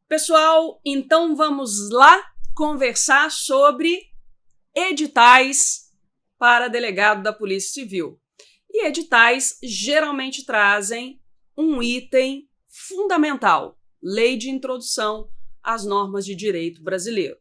Pessoal, então vamos lá conversar sobre editais para delegado da Polícia Civil. E editais geralmente trazem um item fundamental: Lei de Introdução às Normas de Direito Brasileiro.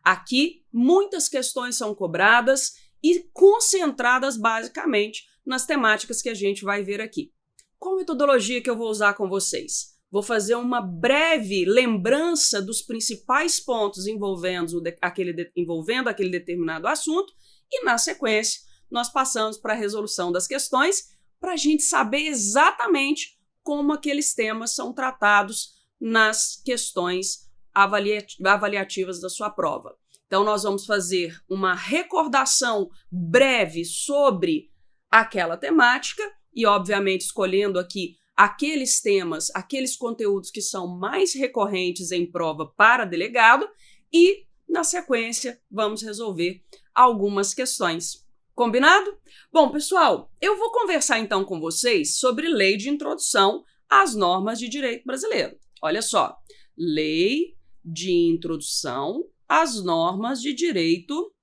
Aqui, muitas questões são cobradas e concentradas basicamente nas temáticas que a gente vai ver aqui. Qual metodologia que eu vou usar com vocês? Vou fazer uma breve lembrança dos principais pontos envolvendo aquele determinado assunto e, na sequência, nós passamos para a resolução das questões para a gente saber exatamente como aqueles temas são tratados nas questões avaliativas da sua prova. Então, nós vamos fazer uma recordação breve sobre aquela temática e, obviamente, escolhendo aqui aqueles temas, aqueles conteúdos que são mais recorrentes em prova para delegado e, na sequência, vamos resolver algumas questões. Combinado? Bom, pessoal, eu vou conversar então com vocês sobre Lei de Introdução às Normas de Direito Brasileiro. Olha só, Lei de Introdução às Normas de Direito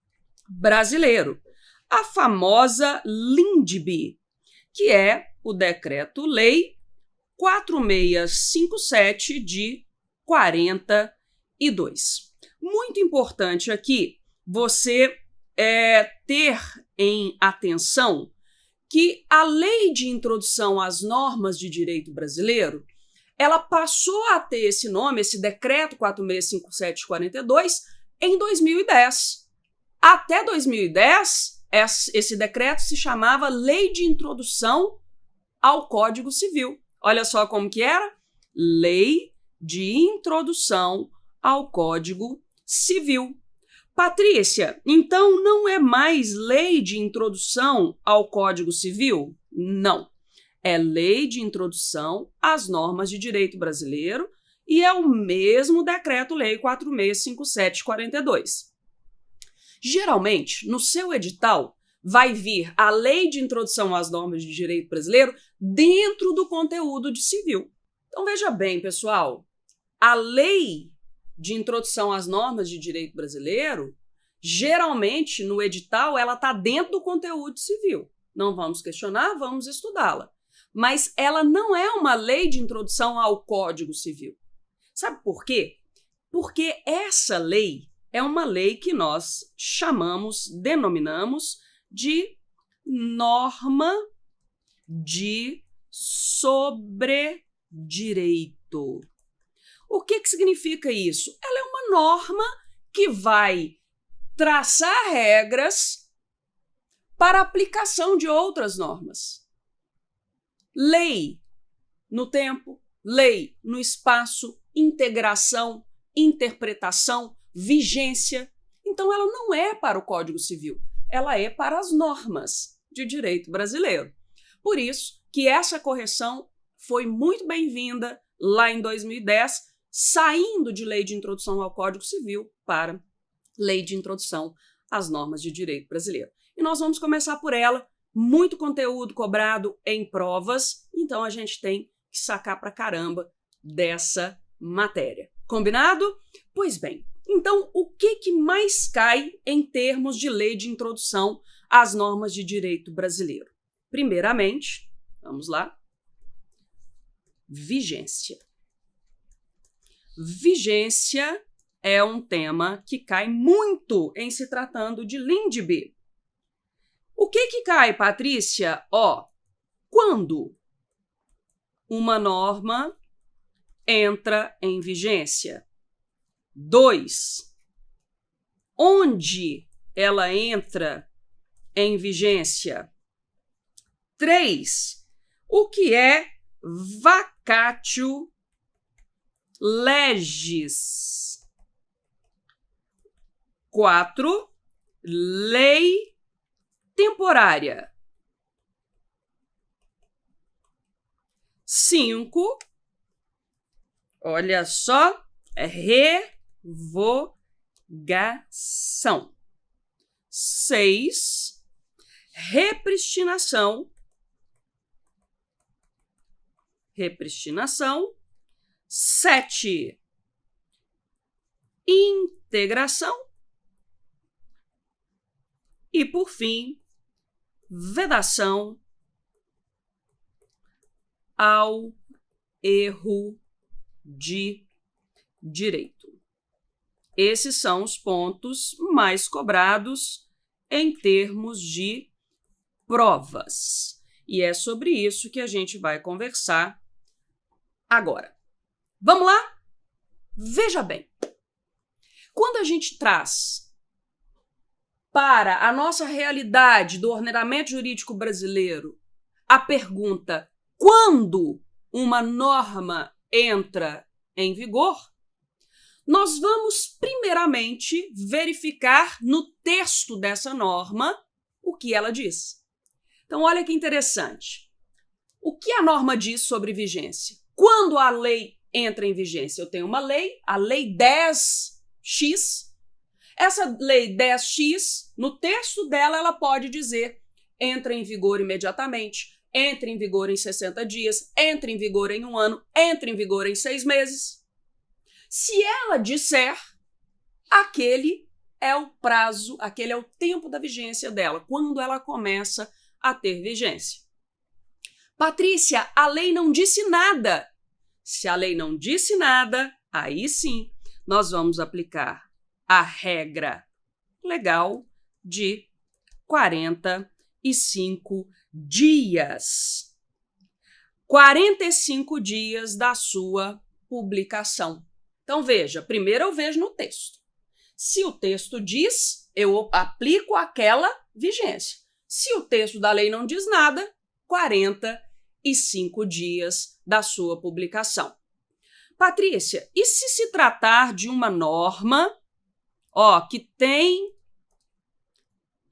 Brasileiro. A famosa LINDB, que é o Decreto-Lei 4657 de 42. Muito importante aqui você ter em atenção que a Lei de Introdução às Normas de Direito Brasileiro, ela passou a ter esse nome, esse Decreto 4657 de 42, em 2010. Até 2010, esse decreto se chamava Lei de Introdução ao Código Civil. Olha só como que era: Lei de Introdução ao Código Civil. Patrícia, então não é mais Lei de Introdução ao Código Civil? Não. É Lei de Introdução às Normas de Direito Brasileiro e é o mesmo Decreto-Lei 4657 de 42. Geralmente, no seu edital, vai vir a Lei de Introdução às Normas de Direito Brasileiro dentro do conteúdo de civil. Então, veja bem, pessoal, a Lei de Introdução às Normas de Direito Brasileiro, geralmente, no edital, ela está dentro do conteúdo civil. Não vamos questionar, vamos estudá-la. Mas ela não é uma lei de introdução ao Código Civil. Sabe por quê? Porque essa lei é uma lei que nós denominamos de norma de sobredireito. O que significa isso? Ela é uma norma que vai traçar regras para a aplicação de outras normas. Lei no tempo, lei no espaço, integração, interpretação, vigência. Então, ela não é para o Código Civil, ela é para as normas de direito brasileiro. Por isso que essa correção foi muito bem-vinda lá em 2010, saindo de Lei de Introdução ao Código Civil para Lei de Introdução às Normas de Direito Brasileiro. E nós vamos começar por ela. Muito conteúdo cobrado em provas, então a gente tem que sacar pra caramba dessa matéria. Combinado? Pois bem, então o que mais cai em termos de Lei de Introdução às Normas de Direito Brasileiro? Primeiramente, vamos lá, vigência. Vigência é um tema que cai muito em se tratando de LINDB. O que cai, Patrícia? Quando uma norma entra em vigência. 2. Onde ela entra em vigência. 3. O que é vacatio legis. 4. Lei temporária. 5. Olha só, revogação. 6. Repristinação. 7. integração e, por fim, vedação ao erro de direito. Esses são os pontos mais cobrados em termos de provas. E é sobre isso que a gente vai conversar agora. Vamos lá? Veja bem. Quando a gente traz para a nossa realidade do ordenamento jurídico brasileiro a pergunta: quando uma norma entra em vigor, nós vamos primeiramente verificar no texto dessa norma o que ela diz. Então, olha que interessante. O que a norma diz sobre vigência? Quando a lei entra em vigência, eu tenho uma lei, a Lei 10X. Essa Lei 10X, no texto dela, ela pode dizer: entra em vigor imediatamente, entra em vigor em 60 dias, entra em vigor em 1 ano, entra em vigor em 6 meses. Se ela disser, aquele é o prazo, aquele é o tempo da vigência dela, quando ela começa a ter vigência. Patrícia, a lei não disse nada. Se a lei não disse nada, aí sim nós vamos aplicar a regra legal de 45 dias. 45 dias da sua publicação. Então, veja, primeiro eu vejo no texto. Se o texto diz, eu aplico aquela vigência. Se o texto da lei não diz nada, 45 dias da sua publicação. Patrícia, e se tratar de uma norma, que tem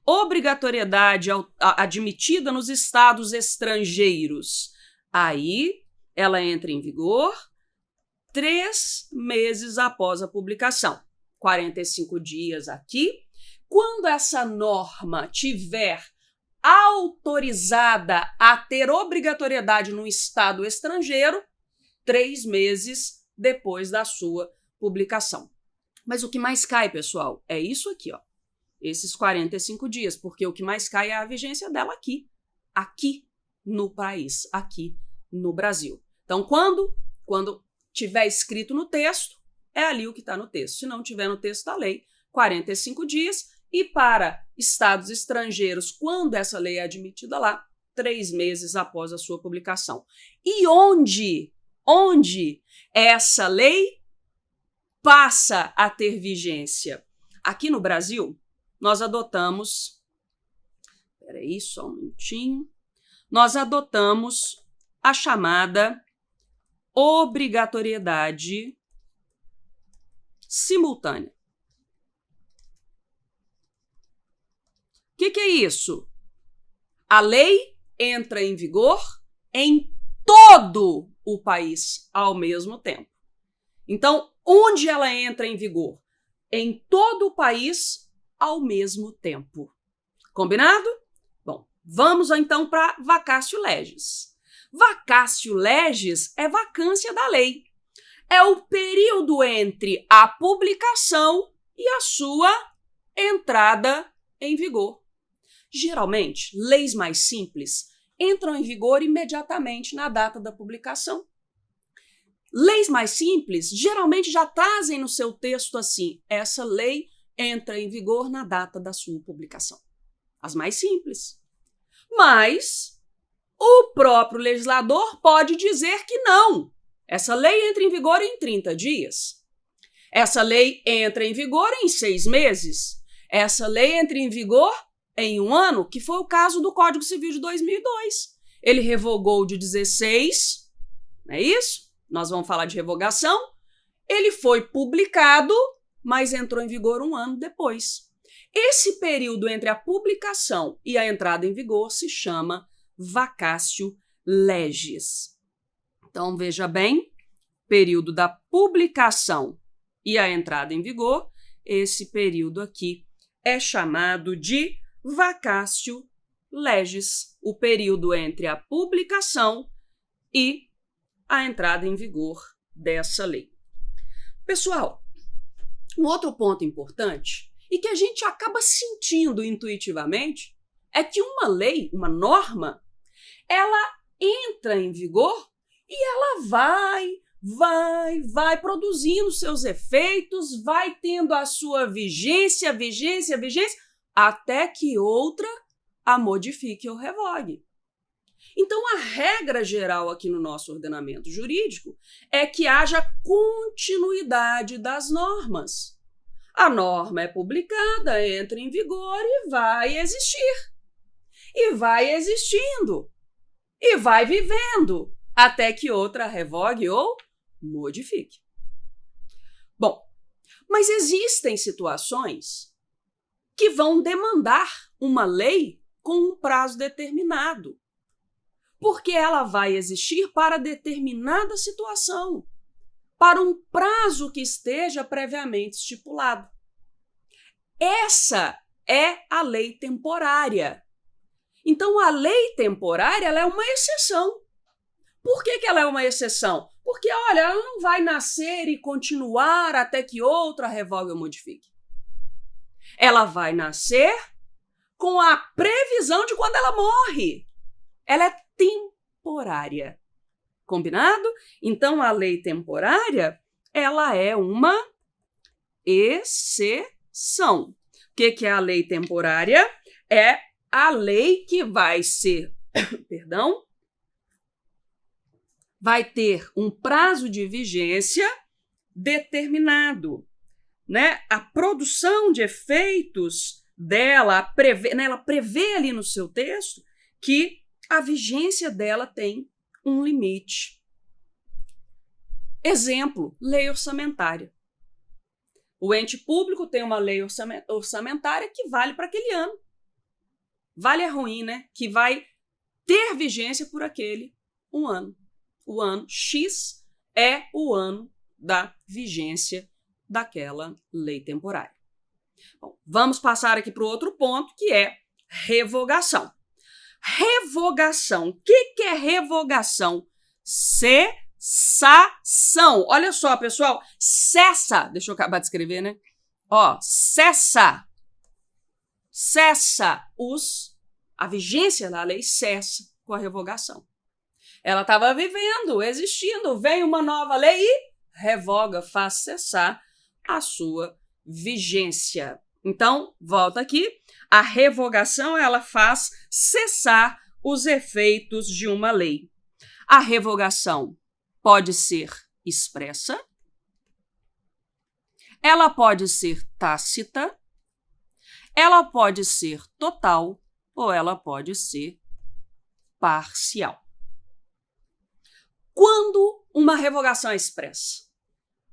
obrigatoriedade admitida nos estados estrangeiros? Aí ela entra em vigor 3 meses após a publicação. 45 dias aqui. Quando essa norma tiver autorizada a ter obrigatoriedade no estado estrangeiro, 3 meses depois da sua publicação. Mas o que mais cai, pessoal, é isso aqui, esses 45 dias, porque o que mais cai é a vigência dela aqui no país, aqui no Brasil. Então, quando tiver escrito no texto, é ali o que está no texto. Se não tiver no texto da lei, 45 dias. E para estados estrangeiros, quando essa lei é admitida lá, 3 meses após a sua publicação. E onde essa lei passa a ter vigência? Aqui no Brasil, nós adotamos... Peraí, só um minutinho. Nós adotamos a chamada obrigatoriedade simultânea. O que é isso? A lei entra em vigor em todo o país ao mesmo tempo. Então, onde ela entra em vigor? Em todo o país ao mesmo tempo. Combinado? Bom, vamos então para vacatio legis. Vacatio legis é vacância da lei. É o período entre a publicação e a sua entrada em vigor. Geralmente, leis mais simples entram em vigor imediatamente na data da publicação. Leis mais simples geralmente já trazem no seu texto assim: essa lei entra em vigor na data da sua publicação. As mais simples. Mas o próprio legislador pode dizer que não. Essa lei entra em vigor em 30 dias. Essa lei entra em vigor em 6 meses. Essa lei entra em vigor em 1 ano, que foi o caso do Código Civil de 2002. Ele revogou de 16, não é isso? Nós vamos falar de revogação. Ele foi publicado, mas entrou em vigor 1 ano depois. Esse período entre a publicação e a entrada em vigor se chama vacatio legis. Então, veja bem, período da publicação e a entrada em vigor, esse período aqui é chamado de vacatio legis, o período entre a publicação e a entrada em vigor dessa lei. Pessoal, Um outro ponto importante, e que a gente acaba sentindo intuitivamente, é que uma lei, uma norma, ela entra em vigor e ela vai produzindo seus efeitos, vai tendo a sua vigência, até que outra a modifique ou revogue. Então, a regra geral aqui no nosso ordenamento jurídico é que haja continuidade das normas. A norma é publicada, entra em vigor e vai existir. E vai existindo. E vai vivendo até que outra revogue ou modifique. Bom, mas existem situações que vão demandar uma lei com um prazo determinado, porque ela vai existir para determinada situação, para um prazo que esteja previamente estipulado. Essa é a lei temporária. Então, a lei temporária ela é uma exceção. Por que ela é uma exceção? Porque, olha, ela não vai nascer e continuar até que outra revogue ou modifique. Ela vai nascer com a previsão de quando ela morre. Ela é temporária. Combinado? Então, a lei temporária, ela é uma exceção. O que é a lei temporária? É a lei que vai ser, vai ter um prazo de vigência determinado, né? A produção de efeitos dela, ela prevê ali no seu texto que a vigência dela tem um limite. Exemplo, lei orçamentária. O ente público tem uma lei orçamentária que vale para aquele ano. Vale é ruim, né? Que vai ter vigência por aquele um ano. O ano X é o ano da vigência daquela lei temporária. Bom, vamos passar aqui para o outro ponto, que é revogação. Revogação. O que é revogação? Cessação. Olha só, pessoal. Cessa. Deixa eu acabar de escrever, né? Ó, cessa. Cessa a vigência da lei cessa com a revogação. Ela estava vivendo, existindo, vem uma nova lei e revoga, faz cessar a sua vigência. Então, volta aqui, a revogação ela faz cessar os efeitos de uma lei. A revogação pode ser expressa, ela pode ser tácita, ela pode ser total ou ela pode ser parcial. Quando uma revogação é expressa?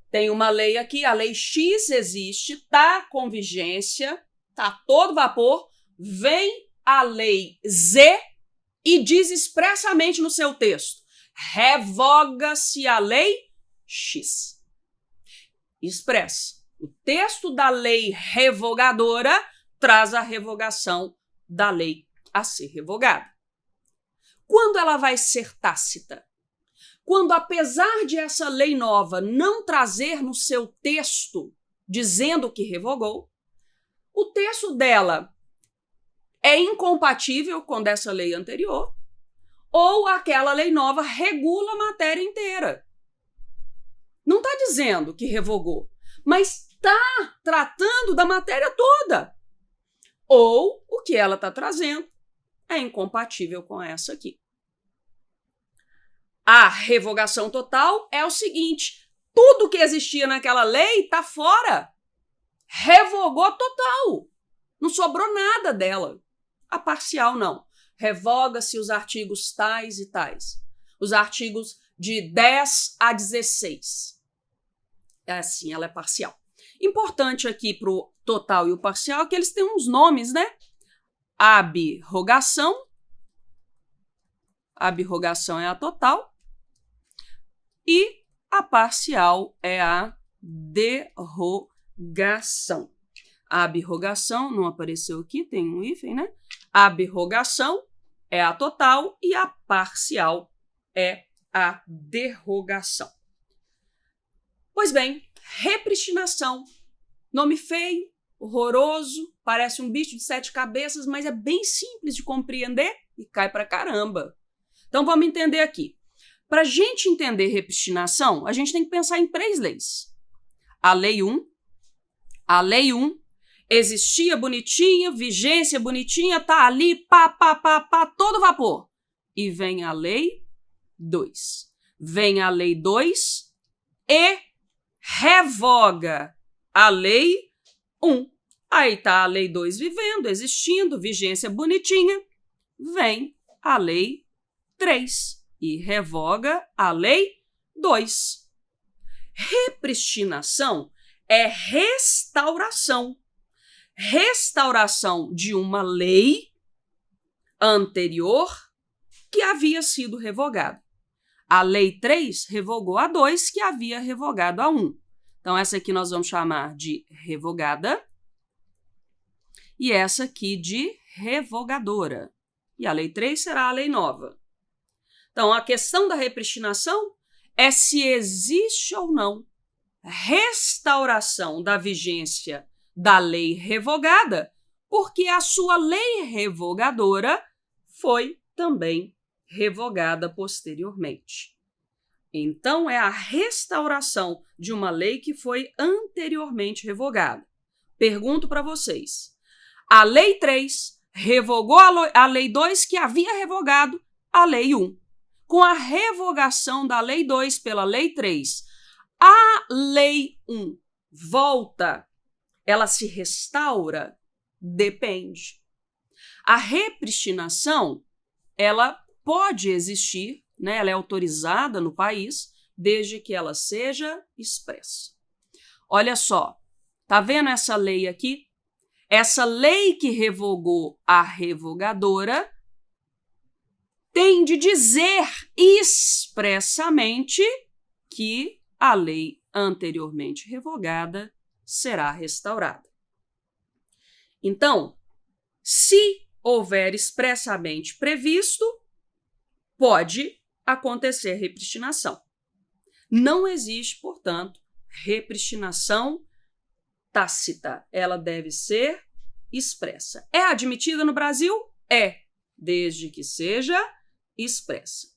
Tem uma lei aqui, a lei X existe, está com vigência, está todo vapor, vem a lei Z e diz expressamente no seu texto, revoga-se a lei X. Expressa. O texto da lei revogadora traz a revogação da lei a ser revogada. Quando ela vai ser tácita? Quando, apesar de essa lei nova não trazer no seu texto dizendo que revogou, o texto dela é incompatível com dessa lei anterior, ou aquela lei nova regula a matéria inteira. Não está dizendo que revogou, mas está tratando da matéria toda. Ou o que ela está trazendo é incompatível com essa aqui. A revogação total é o seguinte, tudo que existia naquela lei está fora. Revogou total. Não sobrou nada dela. A parcial não. Revoga-se os artigos tais e tais. Os artigos de 10 a 16. É assim, ela é parcial. Importante aqui para o total e o parcial é que eles têm uns nomes, né? Ab-rogação. Ab-rogação é a total. E a parcial é a derrogação. A ab-rogação, não apareceu aqui, tem um hífen, né? A ab-rogação é a total e a parcial é a derrogação. Pois bem, repristinação. Nome feio, horroroso, parece um bicho de 7 cabeças, mas é bem simples de compreender e cai pra caramba. Então vamos entender aqui. Para a gente entender repristinação, a gente tem que pensar em 3 leis. A Lei 1, existia bonitinha, vigência bonitinha, tá ali, pá, todo vapor. E vem a Lei 2. Vem a Lei 2 e revoga a Lei 1. Aí tá a Lei 2 vivendo, existindo, vigência bonitinha. Vem a Lei 3 e revoga a Lei 2. Repristinação é restauração. Restauração de uma lei anterior que havia sido revogada. A Lei 3 revogou a 2, que havia revogado a 1. Então, essa aqui nós vamos chamar de revogada e essa aqui de revogadora. E a Lei 3 será a lei nova. Então, a questão da repristinação é se existe ou não restauração da vigência da lei revogada, porque a sua lei revogadora foi também revogada posteriormente. Então, é a restauração de uma lei que foi anteriormente revogada. Pergunto para vocês. A Lei 3 revogou a Lei 2 que havia revogado a Lei 1. Com a revogação da Lei 2 pela Lei 3, a Lei 1 volta, ela se restaura? Depende. A repristinação, ela pode existir, né? Ela é autorizada no país, desde que ela seja expressa. Olha só, tá vendo essa lei aqui? Essa lei que revogou a revogadora tem de dizer expressamente que a lei anteriormente revogada será restaurada. Então, se houver expressamente previsto, pode acontecer repristinação. Não existe, portanto, repristinação tácita. Ela deve ser expressa. É admitida no Brasil? É, desde que seja expressa.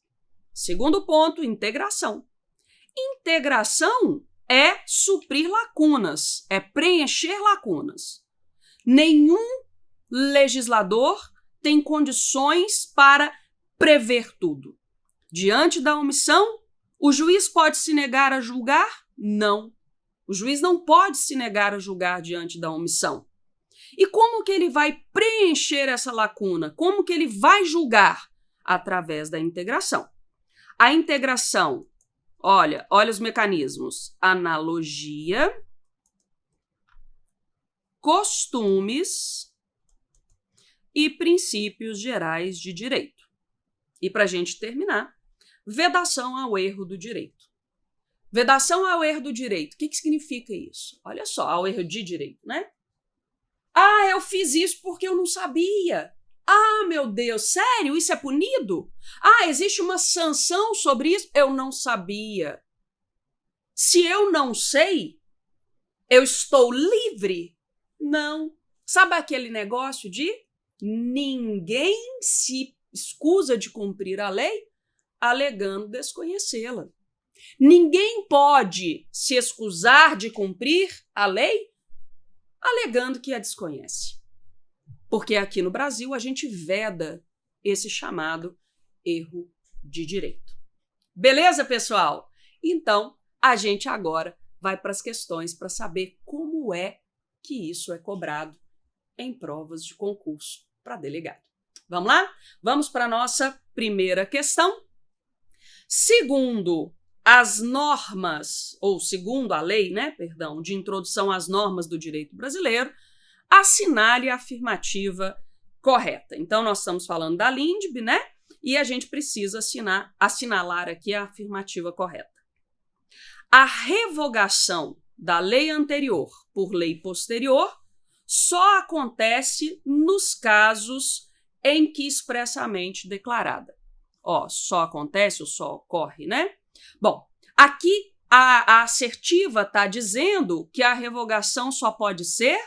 Segundo ponto, integração. Integração é suprir lacunas, é preencher lacunas. Nenhum legislador tem condições para prever tudo. Diante da omissão, o juiz pode se negar a julgar? Não. O juiz não pode se negar a julgar diante da omissão. E como que ele vai preencher essa lacuna? Como que ele vai julgar? Através da integração. A integração, olha os mecanismos. Analogia, costumes e princípios gerais de direito. E para a gente terminar, vedação ao erro do direito. Vedação ao erro do direito. O que significa isso? Olha só, ao erro de direito, né? Ah, eu fiz isso porque eu não sabia. Ah, meu Deus, sério? Isso é punido? Ah, existe uma sanção sobre isso? Eu não sabia. Se eu não sei, eu estou livre? Não. Sabe aquele negócio de ninguém se escusa de cumprir a lei alegando desconhecê-la. Ninguém pode se excusar de cumprir a lei alegando que a desconhece. Porque aqui no Brasil a gente veda esse chamado erro de direito. Beleza, pessoal? Então, a gente agora vai para as questões para saber como é que isso é cobrado em provas de concurso para delegado. Vamos lá? Vamos para a nossa primeira questão. Segundo as normas, ou segundo a lei, de introdução às normas do direito brasileiro, assinale a afirmativa correta. Então, nós estamos falando da LINDB, e a gente precisa assinalar aqui a afirmativa correta. A revogação da lei anterior por lei posterior só acontece nos casos em que expressamente declarada. Só acontece ou só ocorre, Bom, aqui A assertiva está dizendo que a revogação só pode ser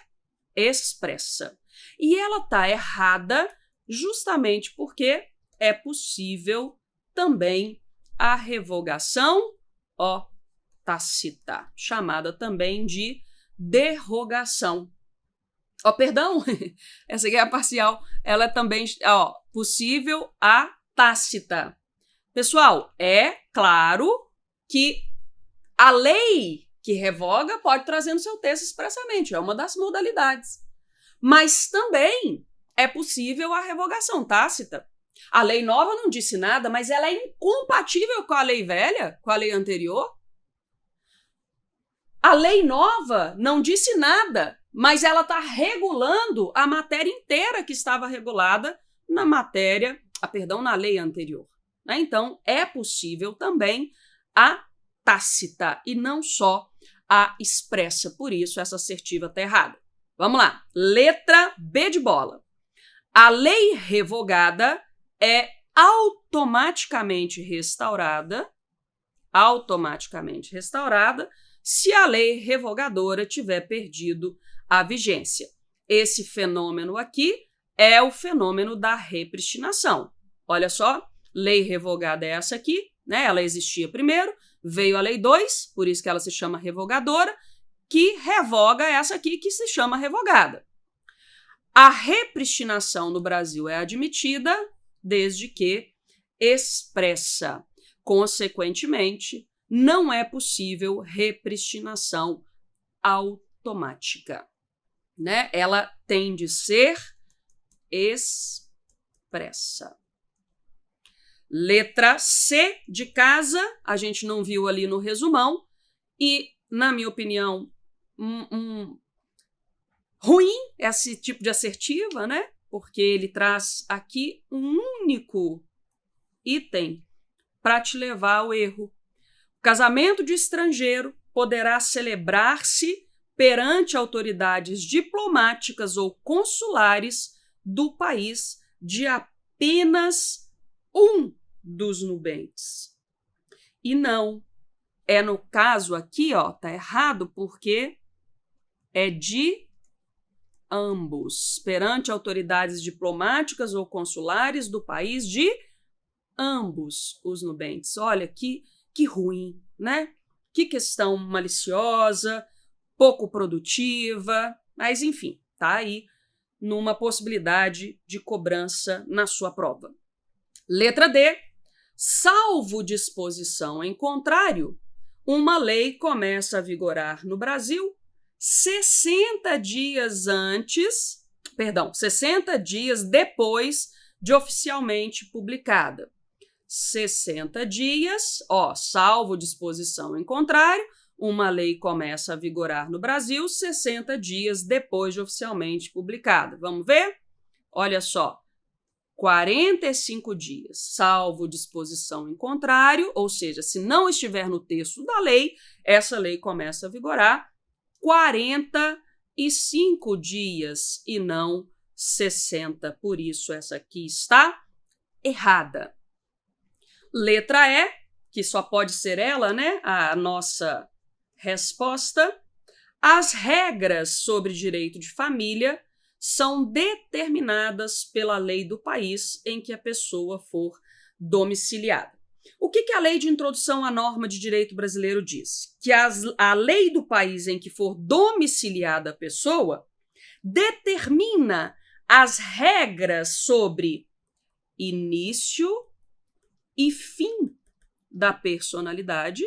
expressa. E ela está errada justamente porque é possível também a revogação tácita, chamada também de derrogação. Perdão, essa aqui é a parcial, ela é também possível a tácita. Pessoal, é claro que a lei que revoga pode trazer no seu texto expressamente, é uma das modalidades. Mas também é possível a revogação tácita. A lei nova não disse nada, mas ela é incompatível com a lei velha, com a lei anterior. A lei nova não disse nada, mas ela está regulando a matéria inteira que estava regulada na na lei anterior. Né? Então, é possível também a tácita e não só a expressa. Por isso, essa assertiva está errada. Vamos lá. Letra B de bola. A lei revogada é automaticamente restaurada se a lei revogadora tiver perdido a vigência. Esse fenômeno aqui é o fenômeno da repristinação. Olha só, lei revogada é essa aqui, né? Ela existia primeiro, veio a lei 2, por isso que ela se chama revogadora, que revoga essa aqui que se chama revogada. A repristinação no Brasil é admitida desde que expressa. Consequentemente, não é possível repristinação automática. Né? Ela tem de ser expressa. Letra C de casa, a gente não viu ali no resumão, e, na minha opinião, ruim esse tipo de assertiva, né? Porque ele traz aqui um único item para te levar ao erro. O casamento de estrangeiro poderá celebrar-se perante autoridades diplomáticas ou consulares do país de apenas um dos nubentes. E não, é no caso aqui, tá errado, porque é de ambos, perante autoridades diplomáticas ou consulares do país de ambos os nubentes. Olha, que ruim, né? Que questão maliciosa, pouco produtiva, mas enfim, tá aí numa possibilidade de cobrança na sua prova. Letra D. Salvo disposição em contrário, uma lei começa a vigorar no Brasil 60 dias depois de oficialmente publicada. 60 dias, salvo disposição em contrário, uma lei começa a vigorar no Brasil 60 dias depois de oficialmente publicada. Vamos ver? Olha só. 45 dias, salvo disposição em contrário, ou seja, se não estiver no texto da lei, essa lei começa a vigorar 45 dias e não 60. Por isso, essa aqui está errada. Letra E, que só pode ser ela, né? A nossa resposta. As regras sobre direito de família são determinadas pela lei do país em que a pessoa for domiciliada. O que a lei de introdução à norma de direito brasileiro diz? Que a lei do país em que for domiciliada a pessoa determina as regras sobre início e fim da personalidade,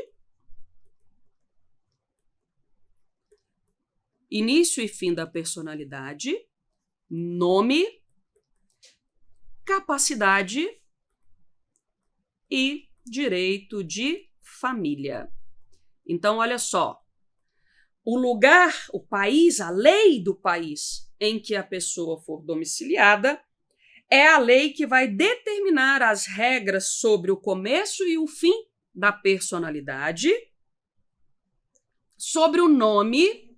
nome, capacidade e direito de família. Então, olha só, o país, a lei do país em que a pessoa for domiciliada é a lei que vai determinar as regras sobre o começo e o fim da personalidade, sobre o nome,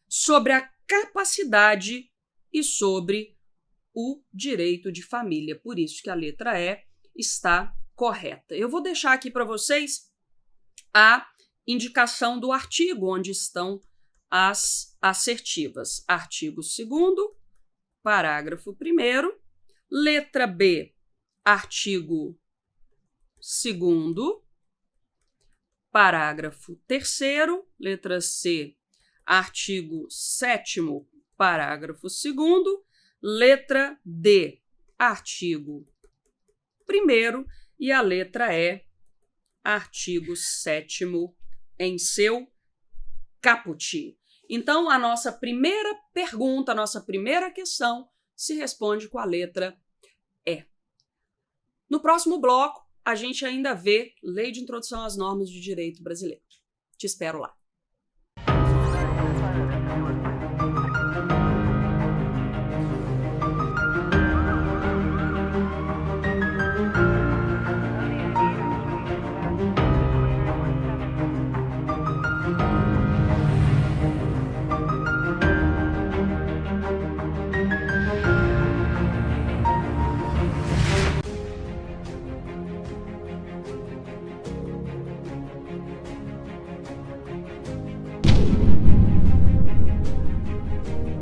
sobre a capacidade e sobre o direito de família. Por isso que a letra E está correta. Eu vou deixar aqui para vocês a indicação do artigo onde estão as assertivas. Artigo 2º, parágrafo 1º. Letra B, artigo 2º, parágrafo 3º. Letra C, artigo 7º, parágrafo 2º. Letra D, artigo 1º. E a letra E, artigo 7º em seu caput. Então, a nossa primeira pergunta, a nossa primeira questão se responde com a letra E. No próximo bloco, a gente ainda vê Lei de Introdução às Normas de Direito Brasileiro. Te espero lá.